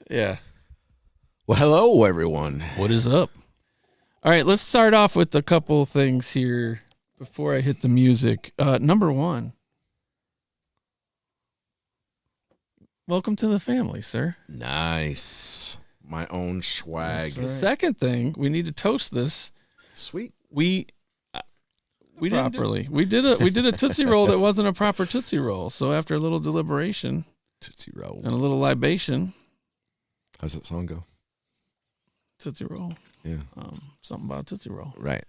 Yeah. Well, hello, everyone. What is up? All right, let's start off with a couple things here before I hit the music. Number one, welcome to the family, sir. Nice. My own swag. Right. Second thing, we need to toast this. Sweet. We properly. We did a Tootsie Roll that wasn't a proper Tootsie Roll. So after a little deliberation, Tootsie Roll. and a little libation, How's that song go? Tootsie Roll. Yeah. Something about Tootsie Roll. Right.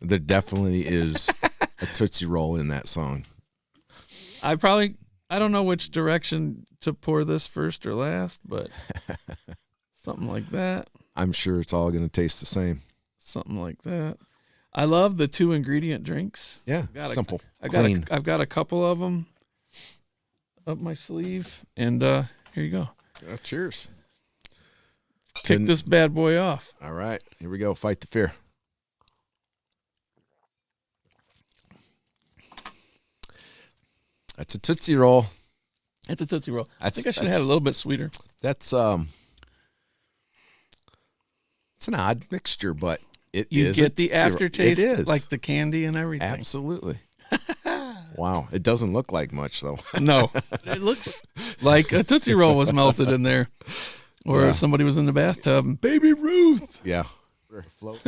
There definitely is a Tootsie Roll in that song. I don't know which direction to pour this first or last, but something like that. I'm sure it's all going to taste the same. Something like that. I love the 2-ingredient drinks. Yeah. Simple. I've Clean. got a couple of them up my sleeve, and here you go. Cheers. Kick this bad boy off. All right. Here we go. Fight the fear. That's a Tootsie Roll. It's a Tootsie Roll. I think I should have had a little bit sweeter. That's it's an odd mixture, but you get the aftertaste, it is. like the candy and everything. Absolutely. Wow. It doesn't look like much, though. No. It looks like a Tootsie Roll was melted in there. Or if somebody was in the bathtub. Baby Ruth. Yeah. Float.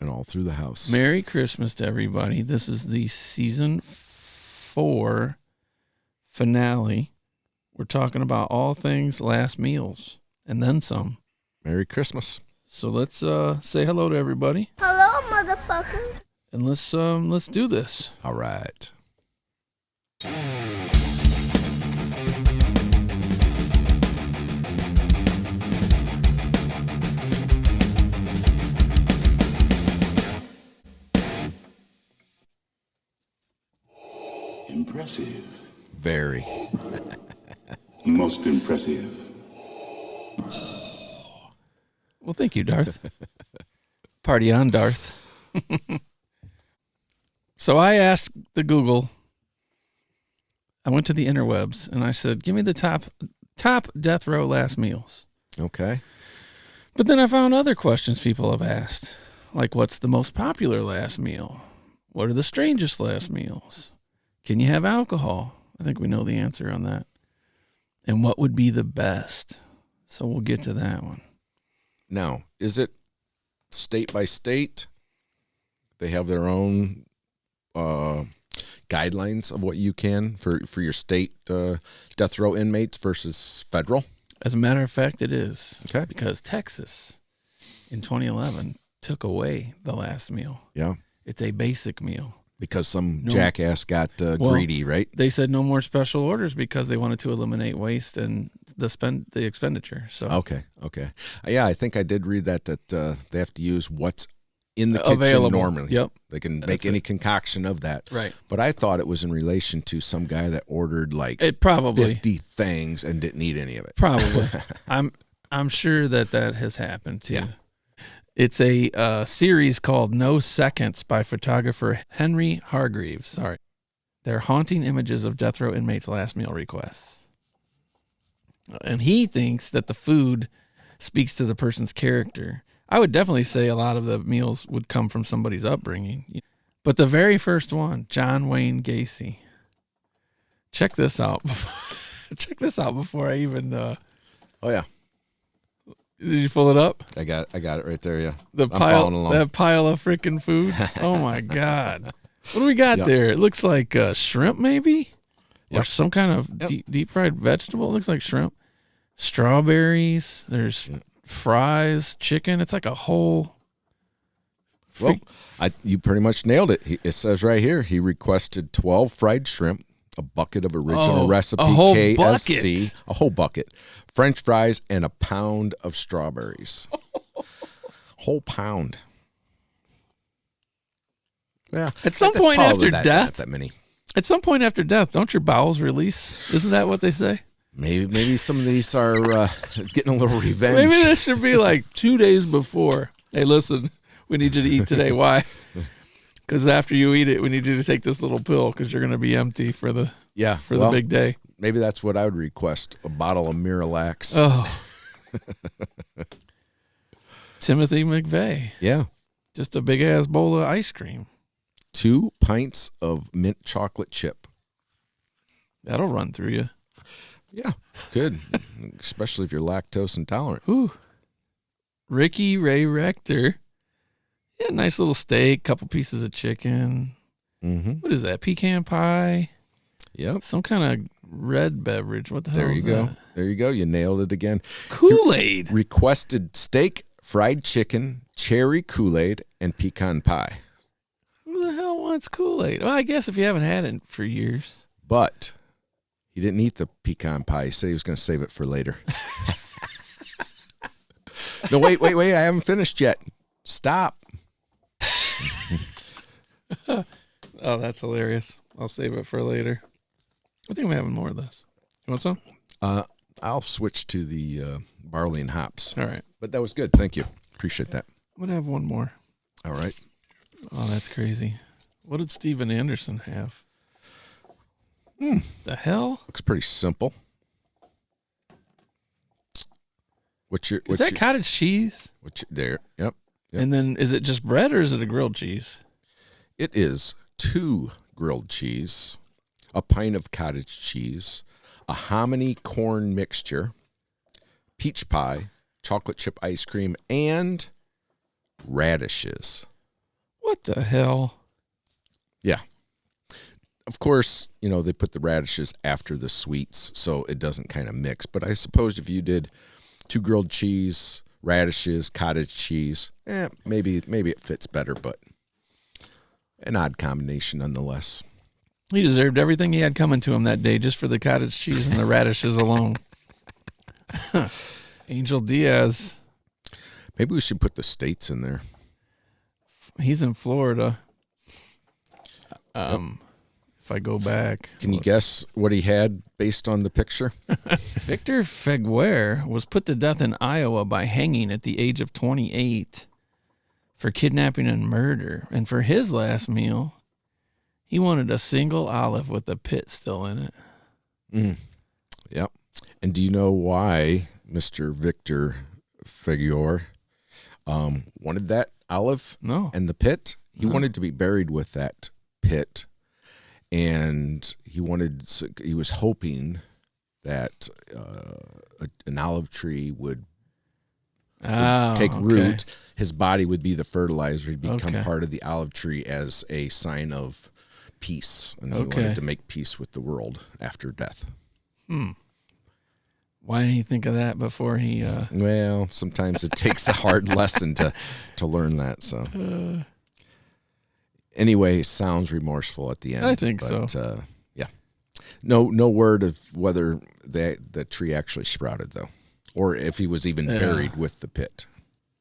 And all through the house. Merry Christmas to everybody. This is the season 4 finale. We're talking about all things last meals and then some. Merry Christmas. So let's say hello to everybody. Hello, motherfucker. And let's do this. All right. Impressive. Very. Most impressive. Well, thank you, Darth. Party on, Darth. So I asked the Google. I went to the interwebs and I said, "Give me the top death row last meals." Okay. But then I found other questions people have asked, like what's the most popular last meal? What are the strangest last meals? Can you have alcohol? I think we know the answer on that. And what would be the best? So we'll get to that one. Now, is it state by state? They have their own guidelines of what you can for your state death row inmates versus federal? As a matter of fact, it is. Okay. Because Texas in 2011 took away the last meal. Yeah. It's a basic meal. Because some jackass got greedy, right? They said no more special orders because they wanted to eliminate waste and the expenditure. So Okay. Yeah, I think I did read that they have to use what's in the available. kitchen normally. Yep. They can make any concoction of that. Right. But I thought it was in relation to some guy that ordered like It probably 50 things and didn't eat any of it. Probably. I'm sure that has happened too. Yeah. It's a series called No Seconds by photographer Henry Hargreaves. Sorry. They're haunting images of death row inmates' last meal requests. And he thinks that the food speaks to the person's character. I would definitely say a lot of the meals would come from somebody's upbringing. But the very first one, John Wayne Gacy. Check this out. Check this out before I even... Oh, yeah. Did you pull it up? I got it right there, yeah. That pile of freaking food. Oh my God. What do we got there? It looks like shrimp maybe? Or some kind of deep fried vegetable. It looks like shrimp. Strawberries. There's fries, chicken. It's like a whole... Well, you pretty much nailed it. It says right here, he requested 12 fried shrimp, a bucket of original recipe KFC, bucket. A whole bucket, French fries, and a pound of strawberries. Whole pound. Yeah. At some point after death, that many. At some point after death, don't your bowels release? Isn't that what they say? Maybe some of these are getting a little revenge. Maybe this should be like 2 days before. Hey, listen, we need you to eat today. Why? Because after you eat it, we need you to take this little pill because you're going to be empty for the Yeah. For the big day. Maybe that's what I would request, a bottle of Miralax. Oh. Timothy McVeigh. Yeah. Just a big-ass bowl of ice cream. 2 pints of mint chocolate chip. That'll run through you. Yeah, good. Especially if you're lactose intolerant. Ooh. Ricky Ray Rector. Yeah, nice little steak, couple pieces of chicken. Mm-hmm. What is that? Pecan pie? Yep. Some kind of red beverage. What the hell There you is go. that? There you go. You nailed it again. Kool-Aid. Requested steak, fried chicken, cherry Kool-Aid, and pecan pie. Who the hell wants Kool-Aid? Well, I guess if you haven't had it for years. But he didn't eat the pecan pie. He said he was going to save it for later. No, wait. I haven't finished yet. Stop. Oh, that's hilarious. I'll save it for later. I think I'm having more of this. You want some? I'll switch to the barley and hops. All right. But that was good. Thank you. Appreciate that. I'm going to have one more. All right. Oh, that's crazy. What did Steven Anderson have? The hell? Looks pretty simple. Is that cottage cheese? There. Yep. And then is it just bread or is it a grilled cheese? It is 2 grilled cheese, a pint of cottage cheese, a hominy corn mixture, peach pie, chocolate chip ice cream, and radishes. What the hell? Yeah. Of course, they put the radishes after the sweets, so it doesn't kind of mix. But I suppose if you did 2 grilled cheese, radishes, cottage cheese, maybe it fits better, but an odd combination nonetheless. He deserved everything he had coming to him that day just for the cottage cheese and the radishes alone. Angel Diaz. Maybe we should put the states in there. He's in Florida. If I go back. Can you guess what he had based on the picture? Victor Feguer was put to death in Iowa by hanging at the age of 28 for kidnapping and murder. And for his last meal, he wanted a single olive with the pit still in it. Yep. And do you know why Mr. Victor Feguer wanted that olive? No. And the pit? He wanted to be buried with that pit. And he was hoping that an olive tree would take root. His body would be the fertilizer. He'd become part of the olive tree as a sign of peace. And he wanted to make peace with the world after death. Why didn't he think of that before he... Well, sometimes it takes a hard lesson to learn that. So anyway, sounds remorseful at the end. I think so. Yeah. No word of whether the tree actually sprouted, though, or if he was even buried with the pit.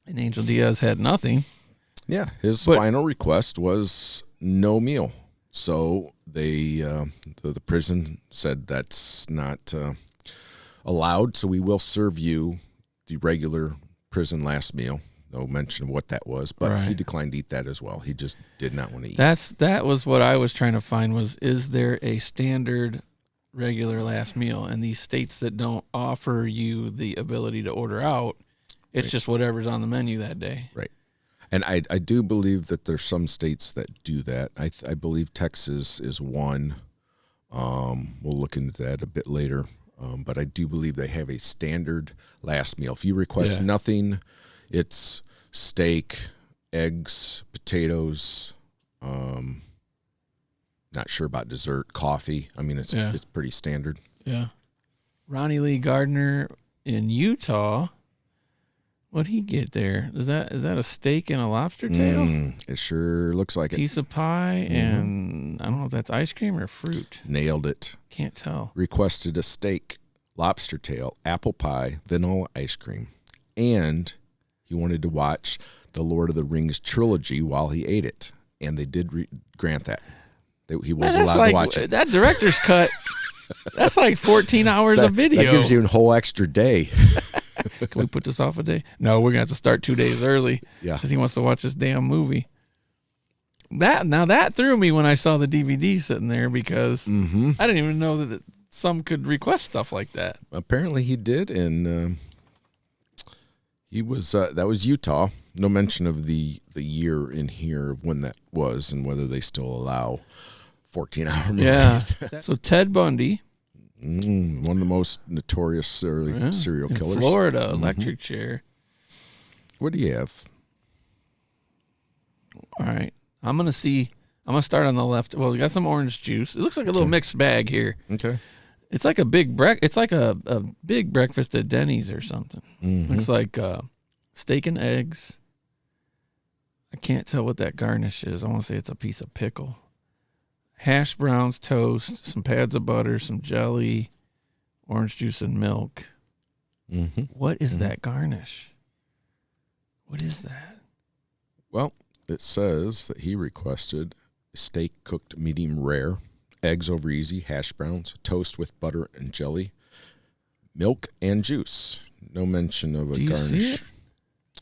And Angel Diaz had nothing. Yeah, his final request was no meal. So they, the prison said that's not allowed. So we will serve you the regular prison last meal. No mention of what that was, but he declined to eat that as well. He just did not want to eat. That was what I was trying to find is there a standard regular last meal? And these states that don't offer you the ability to order out, it's just whatever's on the menu that day. Right. And I do believe that there's some states that do that. I believe Texas is one. We'll look into that a bit later. But I do believe they have a standard last meal. If you request nothing, it's steak, eggs, potatoes. Not sure about dessert, coffee. I mean, it's pretty standard. Yeah. Ronnie Lee Gardner in Utah. What'd he get there? Is that a steak and a lobster tail? It sure looks like it. Piece of pie and I don't know if that's ice cream or fruit. Nailed it. Can't tell. Requested a steak, lobster tail, apple pie, vanilla ice cream, and he wanted to watch the Lord of the Rings trilogy while he ate it, and they did grant that. He was allowed to watch it. That director's cut, that's like 14 hours of video. That gives you a whole extra day. Can we put this off a day? No, we're going to have to start 2 days early. Yeah. Because he wants to watch this damn movie. That threw me when I saw the DVD sitting there because I didn't even know that some could request stuff like that. Apparently he did, and he was that was Utah. No mention of the year in here of when that was and whether they still allow 14-hour movies. Yeah. So Ted Bundy, one of the most notorious serial killers. in Florida, electric chair. What do you have? All right. I'm going to start on the left. Well, we got some orange juice. It looks like a little mixed bag here. Okay. It's like a big it's like a big breakfast at Denny's or something. Looks like steak and eggs. I can't tell what that garnish is. I want to say it's a piece of pickle. Hash browns, toast, some pads of butter, some jelly, orange juice, and milk. What is that garnish? What is that? Well, it says that he requested steak cooked medium rare, eggs over easy, hash browns, toast with butter and jelly, milk and juice. No mention of a Do you garnish. see it?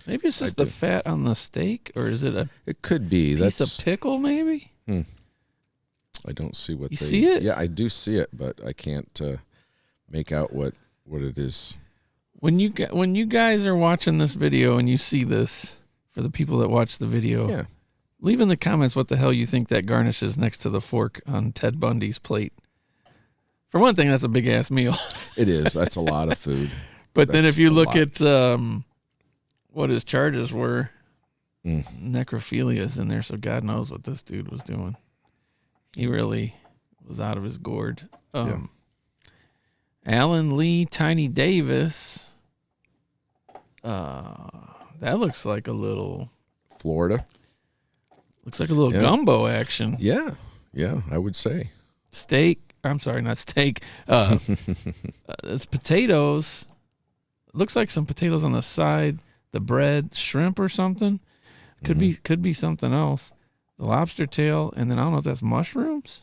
Maybe it's just the fat on the steak, or is it a It could be. piece of pickle, maybe? I don't see what You they... see it? Yeah, I do see it, but I can't make out what it is. When you guys are watching this video and you see this, for the people that watch the video, leave in the comments what the hell you think that garnish is next to the fork on Ted Bundy's plate. For one thing, that's a big-ass meal. It is. That's a lot of food. But then if you look at what his charges were, necrophilia's in there, so God knows what this dude was doing. He really was out of his gourd. Alan Lee Tiny Davis. That looks like a little... Florida. Looks like a little gumbo action. Yeah, I would say. Steak. I'm sorry, not steak. It's potatoes. Looks like some potatoes on the side. The bread, shrimp or something. Could be something else. The lobster tail, and then I don't know if that's mushrooms.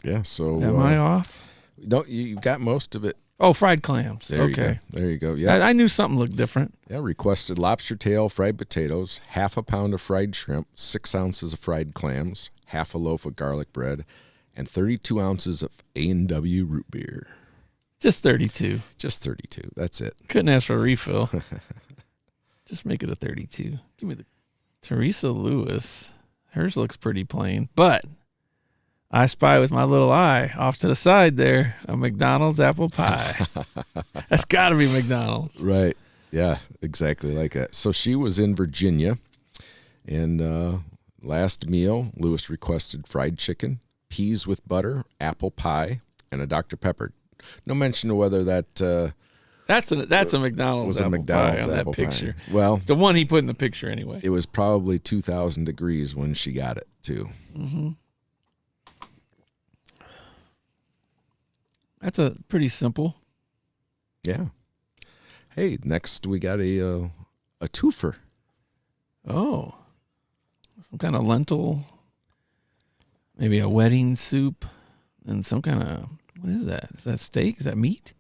Yeah, so... Am I off? No, you got most of it. Oh, fried clams. There you go. There you go. Yeah. I knew something looked different. Yeah, requested lobster tail, fried potatoes, half a pound of fried shrimp, 6 ounces of fried clams, half a loaf of garlic bread, and 32 ounces of A&W root beer. Just 32. Just 32. That's it. Couldn't ask for a refill. Just make it a 32. Give me the Teresa Lewis. Hers looks pretty plain, but I spy with my little eye off to the side there a McDonald's apple pie. That's got to be McDonald's. Right. Yeah, exactly like that. So she was in Virginia, and last meal, Lewis requested fried chicken, peas with butter, apple pie, and a Dr. Pepper. No mention of whether that that's a McDonald's was apple a McDonald's pie on apple that picture. Pie. Well, the one he put in the picture anyway. It was probably 2,000 degrees when she got it too. That's a pretty simple. Yeah. Hey, next we got a twofer. Oh, some kind of lentil, maybe a wedding soup, and some kind of, what is that? Is that steak? Is that meat?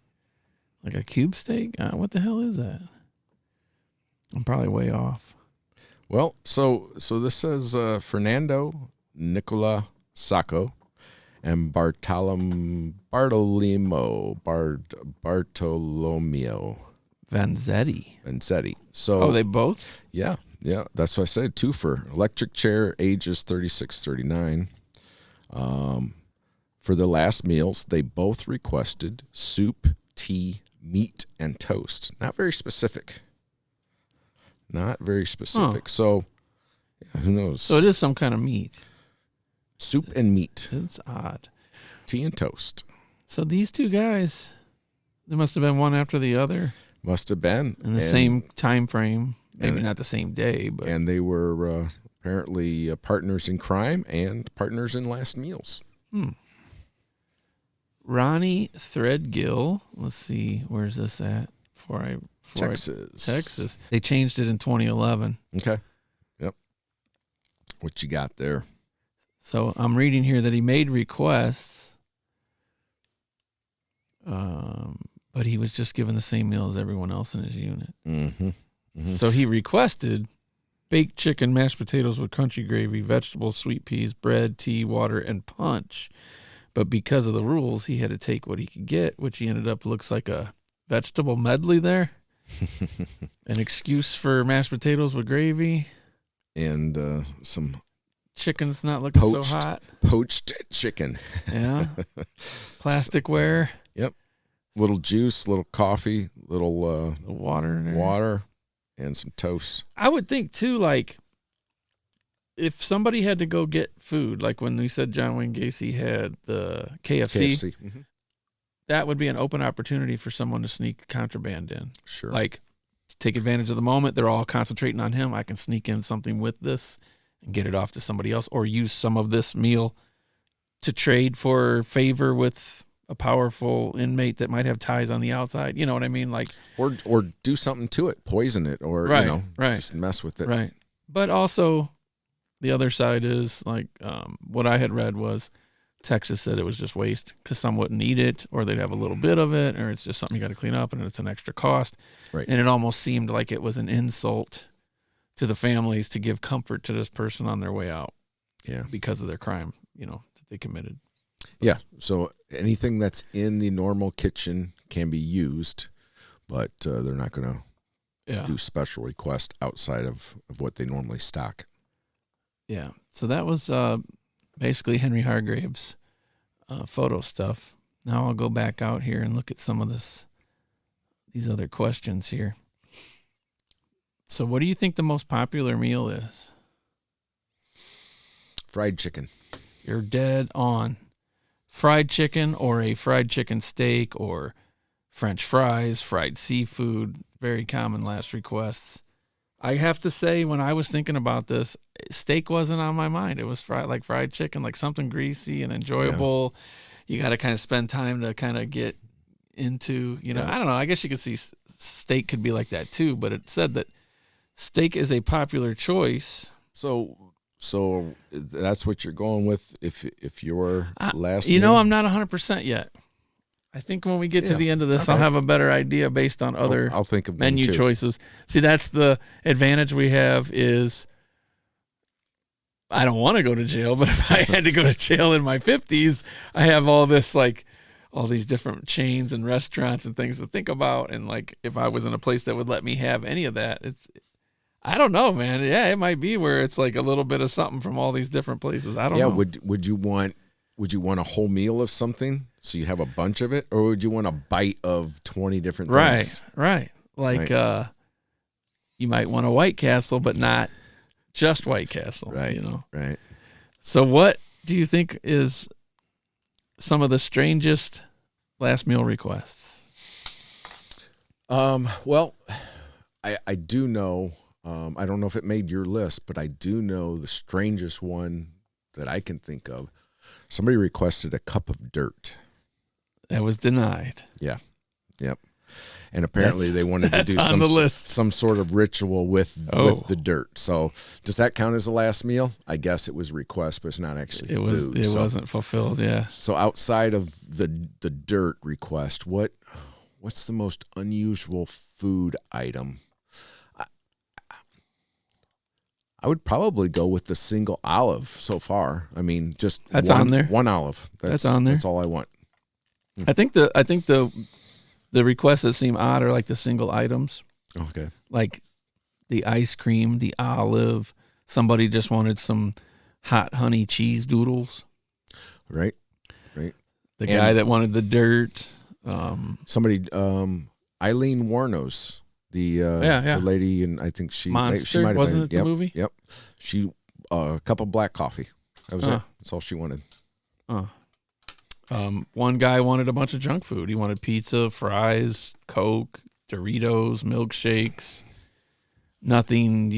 Like a cube steak? What the hell is that? I'm probably way off. Well, so this says Fernando Nicola Sacco and Bartolomeo Vanzetti. So they both? Yeah. That's what I said. Twofer. Electric chair, ages 36, 39. For the last meals, they both requested soup, tea, meat, and toast. Not very specific. Huh. So, who knows? So it is some kind of meat. Soup and meat. It's odd. Tea and toast. So these two guys, they must have been one after the other. Must have been. In the same time frame. Maybe not the same day, but. And they were apparently partners in crime and partners in last meals. Ronnie Threadgill. Let's see. Where's this at? Texas. They changed it in 2011. Okay. Yep. What you got there? So I'm reading here that he made requests, but he was just given the same meal as everyone else in his unit. So he requested baked chicken, mashed potatoes with country gravy, vegetables, sweet peas, bread, tea, water, and punch. But because of the rules, he had to take what he could get, which he ended up looks like a vegetable medley there. An excuse for mashed potatoes with gravy. And some chicken's not looking so hot. Poached chicken. Yeah. Plasticware. Yep. Little juice, little coffee, little water, and some toast. I would think too, like if somebody had to go get food, like when we said John Wayne Gacy had the KFC. Mm-hmm. That would be an open opportunity for someone to sneak contraband in. Sure. Like, take advantage of the moment. They're all concentrating on him. I can sneak in something with this and get it off to somebody else, or use some of this meal to trade for favor with a powerful inmate that might have ties on the outside. You know what I mean? Like, or do something to it, poison it, or just mess with it. Right. But also, the other side is like what I had read was Texas said it was just waste because some wouldn't eat it, or they'd have a little bit of it, or it's just something you got to clean up and it's an extra cost. Right. And it almost seemed like it was an insult to the families to give comfort to this person on their way out. Yeah. Because of their crime, that they committed. Yeah. So anything that's in the normal kitchen can be used, but they're not going to do special requests outside of what they normally stock. Yeah. So that was basically Henry Hargrave's photo stuff. Now I'll go back out here and look at some of these other questions here. So what do you think the most popular meal is? Fried chicken. You're dead on. Fried chicken, or a fried chicken steak, or French fries, fried seafood, very common last requests. I have to say, when I was thinking about this, steak wasn't on my mind. It was fried chicken, like something greasy and enjoyable. Yeah. You got to kind of spend time to kind of get into, I don't know. I guess you could see steak could be like that too, but it said that steak is a popular choice. So that's what you're going with if your last meal? I'm not 100% yet. I think when we get to the end of this, okay, I'll have a better idea based on other I'll think of menu choices. See, that's the advantage we have is I don't want to go to jail, but if I had to go to jail in my 50s, I have all this, like, all these different chains and restaurants and things to think about. And, like, if I was in a place that would let me have any of that, I don't know, man. Yeah, it might be where it's like a little bit of something from all these different places. I don't know. Yeah, would you want a whole meal of something so you have a bunch of it, or would you want a bite of 20 different things? Right. Like you might want a White Castle, but not just White Castle. Right. Right. So what do you think is some of the strangest last meal requests? Well, I do know. I don't know if it made your list, but I do know the strangest one that I can think of. Somebody requested a cup of dirt. That was denied. Yeah. Yep. And apparently they wanted to do some sort of ritual with the dirt. So does that count as a last meal? I guess it was a request, but it's not actually food. It wasn't fulfilled, yeah. So outside of the dirt request, what's the most unusual food item? I would probably go with the single olive so far. I mean, just that's on there. One olive. That's on there. That's all I want. I think the requests that seem odd are like the single items. Okay. Like the ice cream, the olive. Somebody just wanted some hot honey cheese doodles. Right. The guy that wanted the dirt. Somebody, Eileen Warnos. The lady, and I think she might have been. Wasn't it the movie? Yep. She a cup of black coffee. That was it. That's all she wanted. One guy wanted a bunch of junk food. He wanted pizza, fries, Coke, Doritos, milkshakes. Nothing,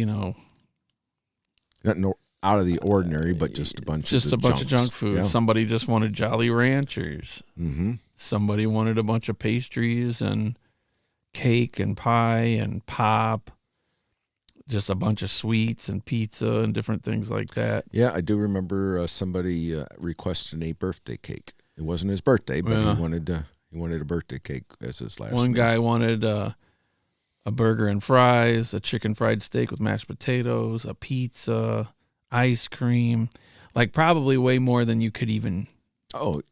Nothing out of the ordinary, but just a bunch of junk food. Yeah. Somebody just wanted Jolly Ranchers. Mm-hmm. Somebody wanted a bunch of pastries and cake and pie and pop, just a bunch of sweets and pizza and different things like that. Yeah, I do remember somebody requesting a birthday cake. It wasn't his birthday, but he wanted a birthday cake as his last. One guy wanted a burger and fries, a chicken fried steak with mashed potatoes, a pizza, ice cream, like probably way more than you could even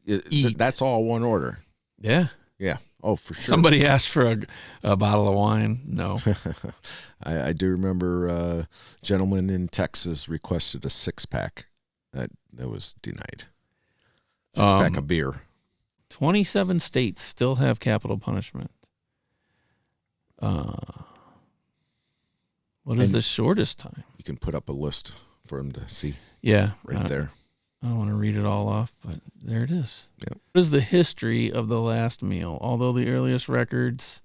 eat. That's all one order. Yeah. Yeah. Oh, for sure. Somebody asked for a bottle of wine. No. I do remember a gentleman in Texas requested a 6-pack. That was denied. 6-pack of beer. 27 states still have capital punishment. What is the shortest time? You can put up a list for him to see. Yeah. Right there. I don't want to read it all off, but there it is. Yep. What is the history of the last meal? Although the earliest records,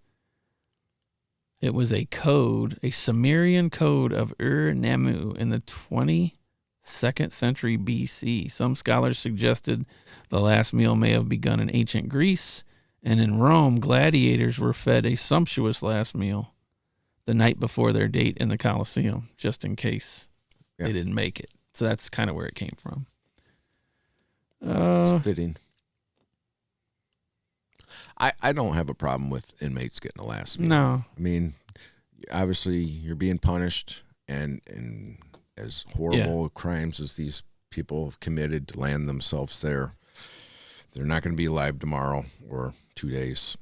it was a code, a Sumerian code of Ur-Nammu in the 22nd century BC. Some scholars suggested the last meal may have begun in ancient Greece, and in Rome, gladiators were fed a sumptuous last meal the night before their date in the Colosseum, just in case they didn't make it. So that's kind of where it came from. It's fitting. I don't have a problem with inmates getting a last meal. No. I mean, obviously you're being punished, and as horrible crimes as these people have committed to land themselves there, they're not going to be alive tomorrow or 2 days.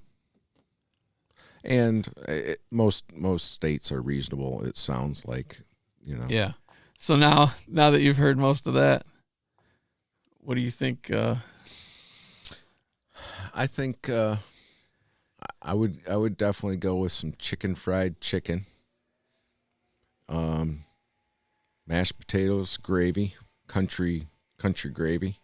And most states are reasonable, it sounds like, Yeah. So now that you've heard most of that, what do you think? I think I would definitely go with some fried chicken, mashed potatoes, gravy, country gravy.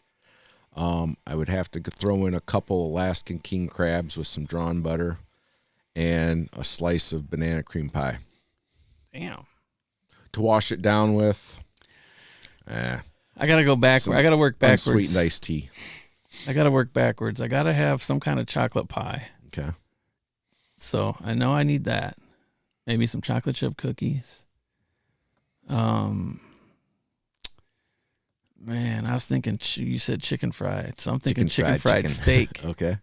I would have to throw in a couple Alaskan king crabs with some drawn butter, and a slice of banana cream pie. Damn. To wash it down with. I gotta go back. I gotta work backwards. Unsweetened iced tea. I gotta work backwards. I gotta have some kind of chocolate pie. Okay. So I know I need that. Maybe some chocolate chip cookies. Man, I was thinking you said chicken fried, so I'm thinking chicken fried steak. Okay.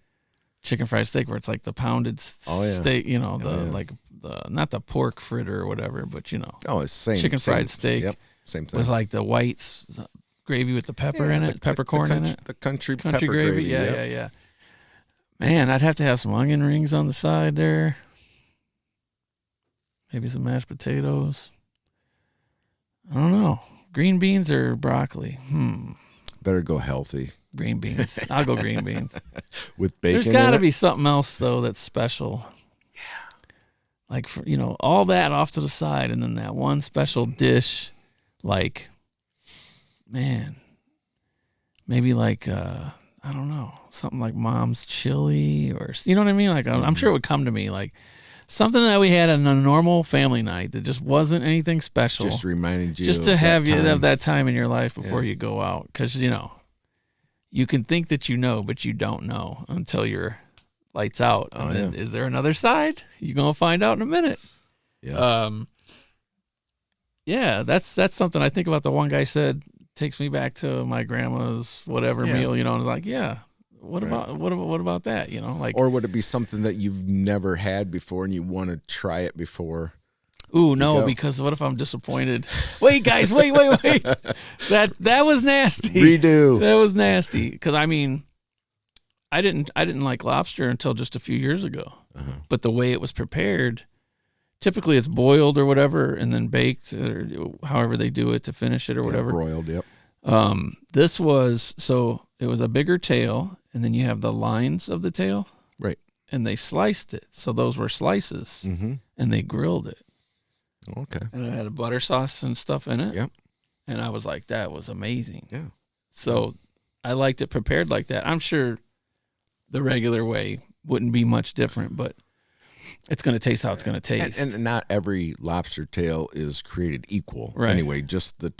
Chicken fried steak, where it's like the pounded steak. Like the not the pork fritter or whatever, but Oh, it's same chicken fried steak. Yep. Same thing. With like the whites. Gravy with the pepper in it, peppercorn in it. The country pepper gravy. Yeah. Man, I'd have to have some onion rings on the side there. Maybe some mashed potatoes. I don't know. Green beans or broccoli? Better go healthy. Green beans. I'll go green beans. With bacon. There's got to be something else though that's special. Yeah. Like for, all that off to the side, and then that one special dish, like. Man, maybe like, I don't know, something like mom's chili or, you know what I mean? Like, I'm sure it would come to me like something that we had on a normal family night that just wasn't anything special. Just reminding you. Just to have you have that time in your life before you go out. Because, you can think that but you don't know until you're lights out. And then, is there another side? You're going to find out in a minute. Yeah. Yeah, that's something I think about. The one guy said, takes me back to my grandma's whatever meal, and I was like, what about that? Like, or would it be something that you've never had before and you want to try it before? Ooh, no, because what if I'm disappointed? Wait, guys, wait. That was nasty. Redo. That was nasty. Because I didn't like lobster until just a few years ago. But the way it was prepared, typically it's boiled or whatever, and then baked or however they do it to finish it or whatever. Broiled, yep. This was, it was a bigger tail, and then you have the lines of the tail. Right. And they sliced it. So those were slices, and they grilled it. Okay. And it had a butter sauce and stuff in it. Yep. And I was like, that was amazing. Yeah. So I liked it prepared like that. I'm sure the regular way wouldn't be much different, but it's going to taste how it's going to taste. And not every lobster tail is created equal. Right. Anyway, just the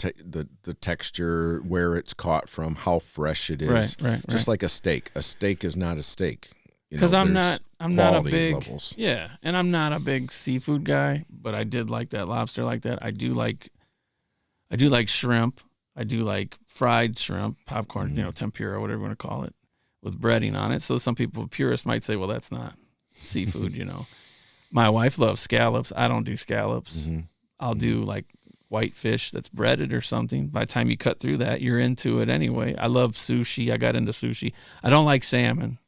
texture, where it's caught from, how fresh it is. Right. Just like a steak. A steak is not a steak. Because I'm not a big levels. Yeah, and I'm not a big seafood guy, but I did like that lobster like that. I do like shrimp. I do like fried shrimp, popcorn, tempura, whatever you want to call it, with breading on it. So some people, purists, might say, well, that's not seafood, My wife loves scallops. I don't do scallops. Mm-hmm. I'll do like white fish that's breaded or something. By the time you cut through that, you're into it anyway. I love sushi. I got into sushi. I don't like salmon,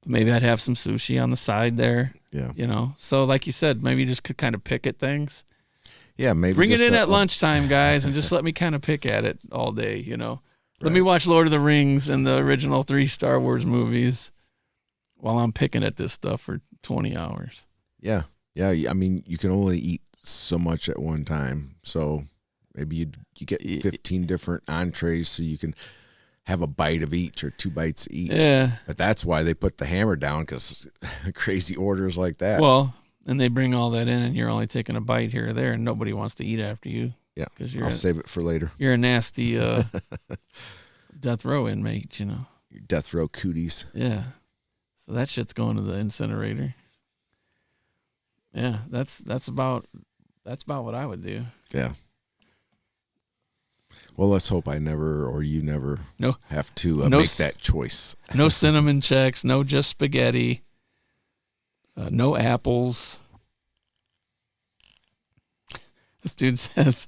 but maybe I'd have some sushi on the side there. Yeah. You know, so like you said, maybe you just could kind of pick at things. Yeah, maybe bring it in at lunchtime, guys, and just let me kind of pick at it all day, you know. Let me watch Lord of the Rings and the original 3 Star Wars movies while I'm picking at this stuff for 20 hours. Yeah. Yeah, I mean, you can only eat so much at one time. So maybe you get 15 different entrees so you can have a bite of each or 2 bites each. Yeah. But that's why they put the hammer down, because crazy orders like that. Well, and they bring all that in and you're only taking a bite here or there and nobody wants to eat after you. Yeah, because I'll save it for later. You're a nasty death row inmate, you know. Your death row cooties. Yeah. So that shit's going to the incinerator. Yeah, that's about what I would do. Yeah. Well, let's hope I never or you never have to make that choice. No cinnamon checks, no just spaghetti, no apples. This dude says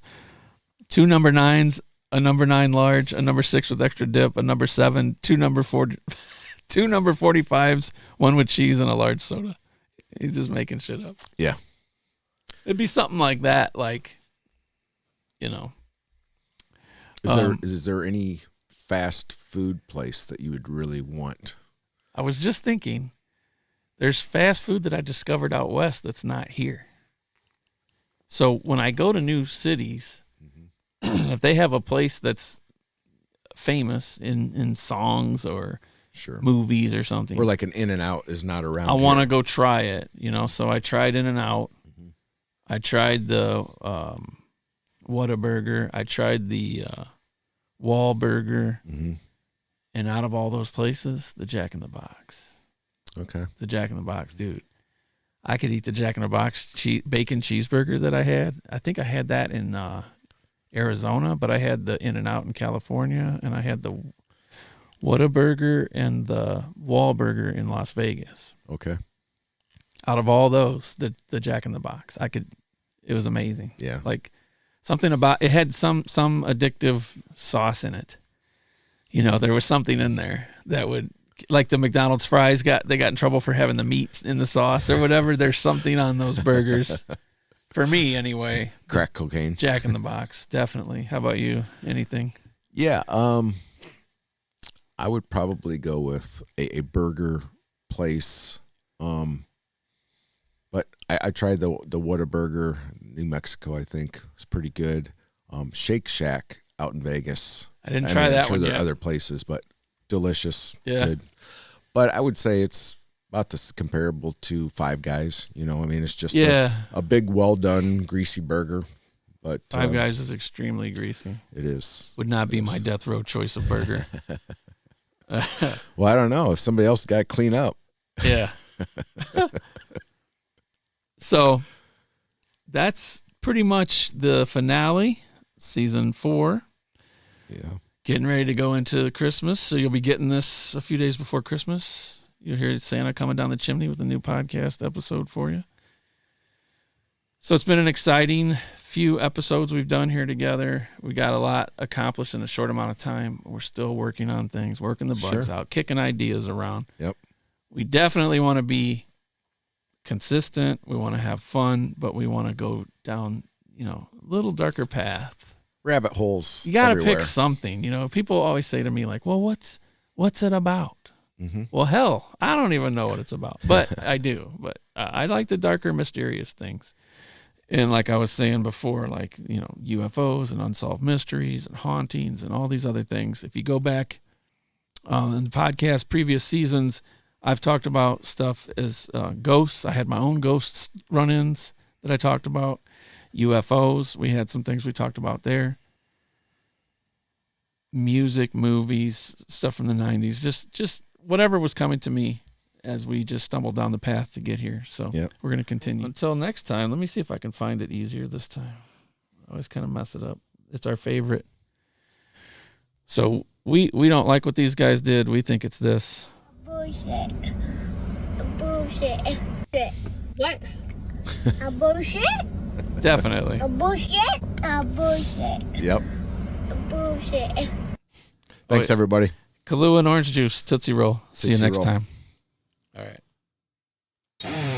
2 number 9s, a number 9 large, a number 6 with extra dip, a number 7, 2 number 4, 2 number 45s, 1 with cheese, and a large soda. He's just making shit up. Yeah. It'd be something like that, like, you know. Is there any fast food place that you would really want? I was just thinking, there's fast food that I discovered out west that's not here. So when I go to new cities, if they have a place that's famous in songs or movies or something, or like an In-N-Out is not around, I want to go try it, you know. So I tried In-N-Out. I tried the Whataburger. I tried the Wahlburger. And out of all those places, the Jack in the Box. Okay. The Jack in the Box, dude. I could eat the Jack in the Box bacon cheeseburger that I had. I think I had that in Arizona, but I had the In-N-Out in California, and I had the Whataburger and the Wahlburger in Las Vegas. Okay. Out of all those, the Jack in the Box, it was amazing. Yeah. Like something about it had some addictive sauce in it. You know, there was something in there that would, like the McDonald's fries they got in trouble for having the meat in the sauce or whatever. There's something on those burgers. For me, anyway. Crack cocaine. Jack in the Box, definitely. How about you? Anything? Yeah. I would probably go with a burger place. But I tried the Whataburger, New Mexico, I think. It's pretty good. Shake Shack out in Vegas. I didn't try that one yet. There are other places, but delicious. Yeah. Good. But I would say it's about this comparable to Five Guys. You know, I mean, it's just a big, well-done, greasy burger. But Five Guys is extremely greasy. It is. Would not be my death row choice of burger. Well, I don't know. If somebody else got to clean up. Yeah. So that's pretty much the finale, season 4. Yeah. Getting ready to go into Christmas. So you'll be getting this a few days before Christmas. You'll hear Santa coming down the chimney with a new podcast episode for you. So it's been an exciting few episodes we've done here together. We got a lot accomplished in a short amount of time. We're still working on things, working the bugs out, kicking ideas around. Yep. We definitely want to be consistent. We want to have fun, but we want to go down, you know, a little darker path. Rabbit holes. You got to pick something. You know, people always say to me like, "Well, what's it about?" Mm-hmm. Well, hell, I don't even know what it's about, but I do. But I like the darker, mysterious things. And like I was saying before, like, you know, UFOs and unsolved mysteries and hauntings and all these other things. If you go back in the podcast previous seasons, I've talked about stuff as ghosts. I had my own ghosts run-ins that I talked about. UFOs, we had some things we talked about there. Music, movies, stuff from the 90s, just whatever was coming to me as we just stumbled down the path to get here. So we're going to continue. Until next time, let me see if I can find it easier this time. I always kind of mess it up. It's our favorite. So we don't like what these guys did. We think it's this. Bullshit. Bullshit. bullshit. What? A bullshit? Definitely. A bullshit? A bullshit. Yep. A bullshit. Thanks, everybody. Kahlua and orange juice, Tootsie Roll. See you Tootsie next Roll. time. All right.